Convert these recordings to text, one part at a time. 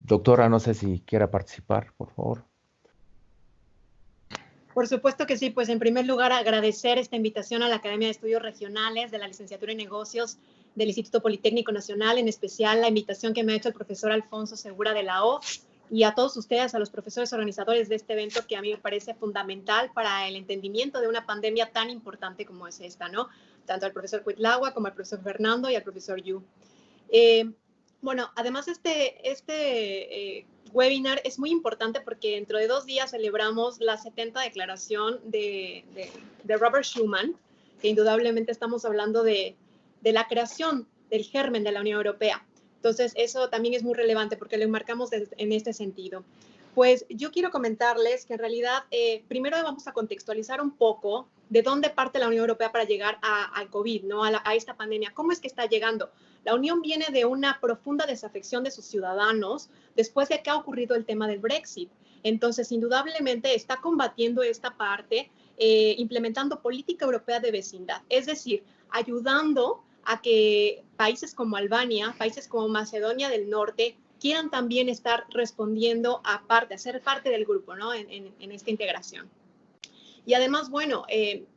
Doctora, no sé si quiera participar, por favor. Por supuesto que sí, pues en primer lugar agradecer esta invitación a la Academia de Estudios Regionales de la Licenciatura en Negocios del Instituto Politécnico Nacional, en especial la invitación que me ha hecho el profesor Alfonso Segura de la O, y a todos ustedes, a los profesores organizadores de este evento que a mí me parece fundamental para el entendimiento de una pandemia tan importante como es esta, ¿no? Tanto al profesor Cuitlagua como al profesor Fernando y al profesor Yu. Bueno, además webinar es muy importante porque dentro de 2 días celebramos la 70 declaración de Robert Schuman, que indudablemente estamos hablando de la creación del germen de la Unión Europea. Entonces, eso también es muy relevante porque lo enmarcamos en este sentido. Pues yo quiero comentarles que en realidad, primero vamos a contextualizar un poco de dónde parte la Unión Europea para llegar al COVID, ¿no? a esta pandemia. ¿Cómo es que está llegando? La Unión viene de una profunda desafección de sus ciudadanos después de que ha ocurrido el tema del Brexit. Entonces, indudablemente está combatiendo esta parte, implementando política europea de vecindad, es decir, ayudando a que países como Albania, países como Macedonia del Norte, quieran también estar respondiendo a ser parte del grupo, ¿no? en esta integración. Y además, bueno,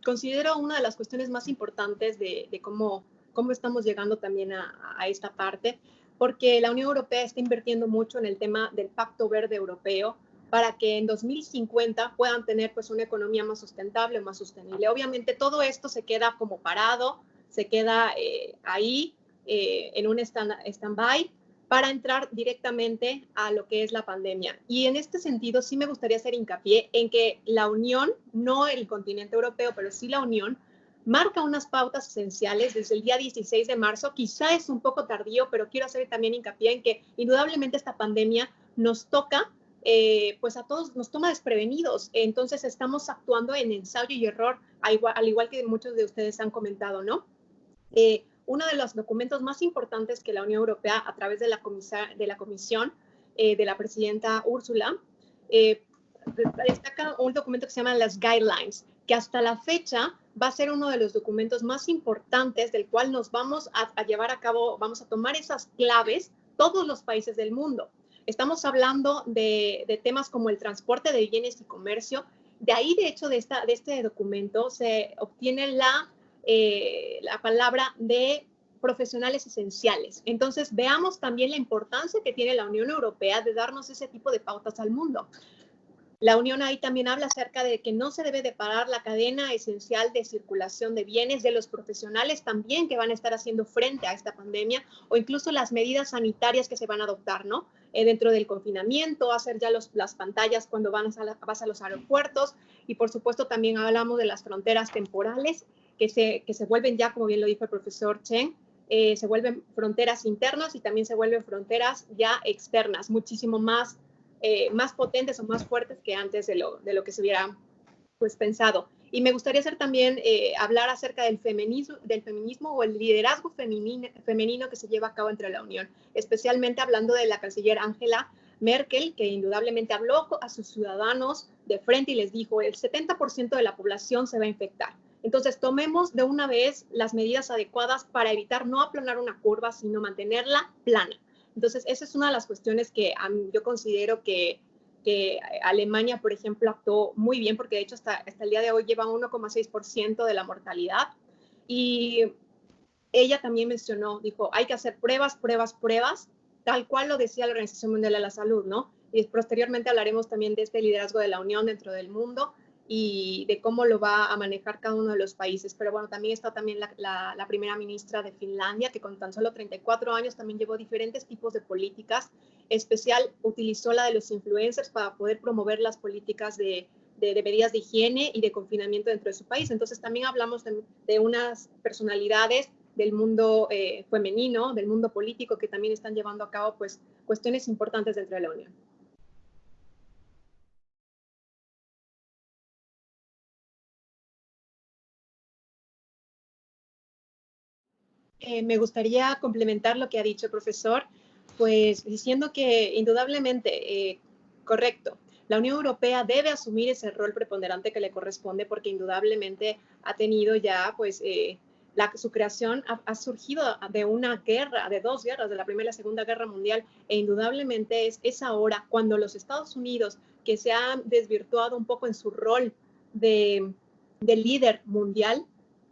considero una de las cuestiones más importantes de cómo estamos llegando también a esta parte, porque la Unión Europea está invirtiendo mucho en el tema del Pacto Verde Europeo para que en 2050 puedan tener pues una economía más sustentable, más sostenible. Obviamente todo esto se queda como parado, se queda ahí en un stand-by para entrar directamente a lo que es la pandemia. Y en este sentido sí me gustaría hacer hincapié en que la Unión, no el continente europeo, pero sí la Unión, marca unas pautas esenciales desde el día 16 de marzo. Quizá es un poco tardío, pero quiero hacer también hincapié en que indudablemente esta pandemia nos toca, pues a todos nos toma desprevenidos. Entonces estamos actuando en ensayo y error, al igual que muchos de ustedes han comentado, ¿no? Uno de los documentos más importantes que la Unión Europea, a través de la comisión de la presidenta Úrsula, destaca un documento que se llama las Guidelines, que hasta la fecha va a ser uno de los documentos más importantes del cual nos vamos a llevar a cabo, vamos a tomar esas claves todos los países del mundo. Estamos hablando de temas como el transporte de bienes y comercio. De ahí, de hecho, de este documento se obtiene la palabra de profesionales esenciales. Entonces, veamos también la importancia que tiene la Unión Europea de darnos ese tipo de pautas al mundo. La Unión ahí también habla acerca de que no se debe de parar la cadena esencial de circulación de bienes, de los profesionales también que van a estar haciendo frente a esta pandemia, o incluso las medidas sanitarias que se van a adoptar, ¿no? Dentro del confinamiento, hacer ya las pantallas cuando vas a los aeropuertos, y por supuesto también hablamos de las fronteras temporales, que se vuelven ya, como bien lo dijo el profesor Chen, se vuelven fronteras internas y también se vuelven fronteras ya externas, muchísimo más potentes o más fuertes que antes de lo que se hubiera pues pensado. Y me gustaría hacer también hablar acerca del feminismo o el liderazgo femenino que se lleva a cabo entre la Unión, especialmente hablando de la canciller Angela Merkel, que indudablemente habló a sus ciudadanos de frente y les dijo, el 70% de la población se va a infectar. Entonces, tomemos de una vez las medidas adecuadas para evitar no aplanar una curva, sino mantenerla plana. Entonces, esa es una de las cuestiones que yo considero que Alemania, por ejemplo, actuó muy bien, porque de hecho hasta el día de hoy lleva 1,6% de la mortalidad. Y ella también mencionó, dijo, hay que hacer pruebas, tal cual lo decía la Organización Mundial de la Salud, ¿no? Y posteriormente hablaremos también de este liderazgo de la Unión dentro del mundo y de cómo lo va a manejar cada uno de los países. Pero bueno, también está también la primera ministra de Finlandia, que con tan solo 34 años también llevó diferentes tipos de políticas. Especial utilizó la de los influencers para poder promover las políticas de medidas de higiene y de confinamiento dentro de su país. Entonces también hablamos de unas personalidades del mundo femenino, del mundo político, que también están llevando a cabo pues cuestiones importantes dentro de la Unión. Me gustaría complementar lo que ha dicho el profesor, pues diciendo que indudablemente, correcto, la Unión Europea debe asumir ese rol preponderante que le corresponde porque indudablemente ha tenido ya pues su creación ha surgido de una guerra, de dos guerras, de la Primera y la Segunda Guerra Mundial, e indudablemente es ahora cuando los Estados Unidos, que se han desvirtuado un poco en su rol de líder mundial,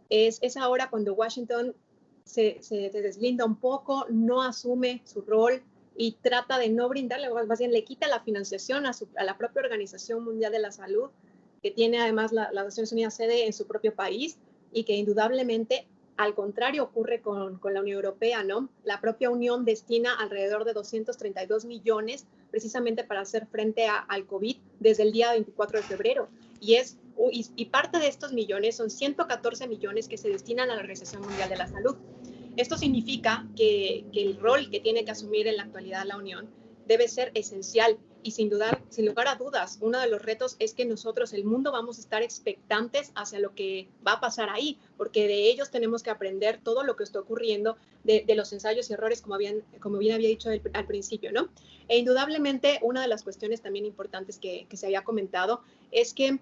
es ahora cuando Washington se deslinda un poco, no asume su rol y trata de no brindarle, más bien le quita la financiación a la propia Organización Mundial de la Salud, que tiene además las Naciones Unidas sede en su propio país, y que indudablemente, al contrario, ocurre con la Unión Europea, ¿no? La propia Unión destina alrededor de 232 millones precisamente para hacer frente al COVID desde el día 24 de febrero. Y parte de estos millones son 114 millones que se destinan a la Organización Mundial de la Salud. Esto significa que el rol que tiene que asumir en la actualidad la Unión debe ser esencial, y sin lugar a dudas, uno de los retos es que nosotros, el mundo, vamos a estar expectantes hacia lo que va a pasar ahí, porque de ellos tenemos que aprender todo lo que está ocurriendo, de los ensayos y errores, como bien había dicho al principio, ¿no? E indudablemente, una de las cuestiones también importantes que se había comentado es que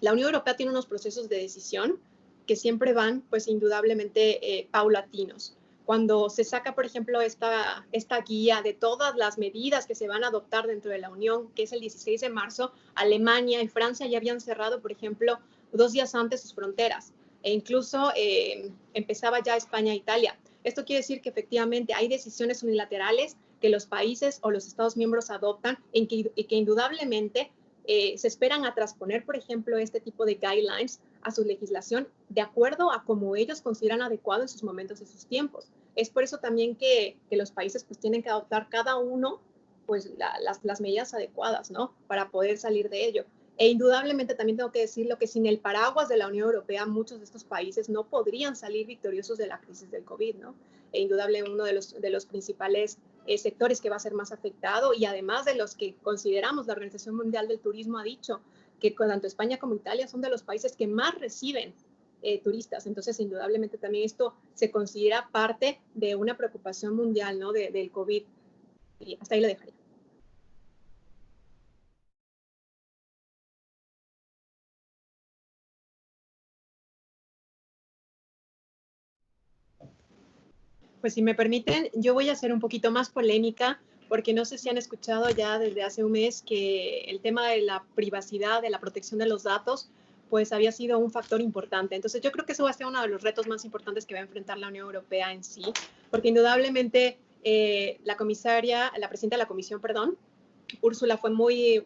la Unión Europea tiene unos procesos de decisión que siempre van, pues, indudablemente paulatinos. Cuando se saca, por ejemplo, esta guía de todas las medidas que se van a adoptar dentro de la Unión, que es el 16 de marzo, Alemania y Francia ya habían cerrado, por ejemplo, 2 días antes sus fronteras, e incluso empezaba ya España e Italia. Esto quiere decir que efectivamente hay decisiones unilaterales que los países o los Estados miembros adoptan y que indudablemente se esperan a transponer, por ejemplo, este tipo de guidelines a su legislación de acuerdo a cómo ellos consideran adecuado en sus momentos y sus tiempos. Es por eso también que los países pues tienen que adoptar cada uno pues las medidas adecuadas, ¿no? Para poder salir de ello. E indudablemente también tengo que decirlo que sin el paraguas de la Unión Europea muchos de estos países no podrían salir victoriosos de la crisis del COVID, ¿no? E indudablemente uno de los principales sectores que va a ser más afectado, y además de los que consideramos, la Organización Mundial del Turismo ha dicho que tanto España como Italia son de los países que más reciben turistas. Entonces, indudablemente también esto se considera parte de una preocupación mundial, ¿no? Del COVID. Y hasta ahí lo dejaría. Pues si me permiten, yo voy a ser un poquito más polémica, porque no sé si han escuchado ya desde hace un mes que el tema de la privacidad, de la protección de los datos, pues había sido un factor importante. Entonces yo creo que eso va a ser uno de los retos más importantes que va a enfrentar la Unión Europea en sí, porque indudablemente la presidenta de la Comisión, perdón, Úrsula, fue muy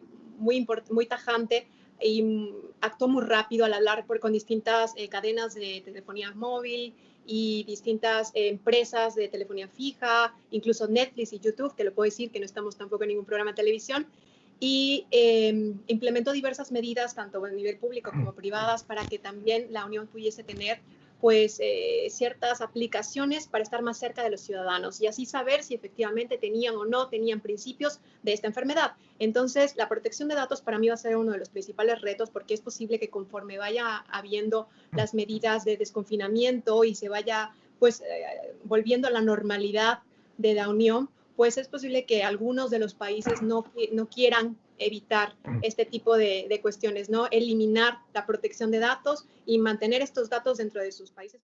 tajante y actuó muy rápido al hablar con distintas cadenas de telefonía móvil y distintas empresas de telefonía fija, incluso Netflix y YouTube, te lo puedo decir que no estamos tampoco en ningún programa de televisión, y implementó diversas medidas, tanto a nivel público como privadas, para que también la Unión pudiese tener pues ciertas aplicaciones para estar más cerca de los ciudadanos y así saber si efectivamente tenían o no tenían principios de esta enfermedad. Entonces, la protección de datos para mí va a ser uno de los principales retos, porque es posible que conforme vaya habiendo las medidas de desconfinamiento y se vaya pues volviendo a la normalidad de la Unión, pues es posible que algunos de los países no quieran evitar este tipo de cuestiones, ¿no? Eliminar la protección de datos y mantener estos datos dentro de sus países.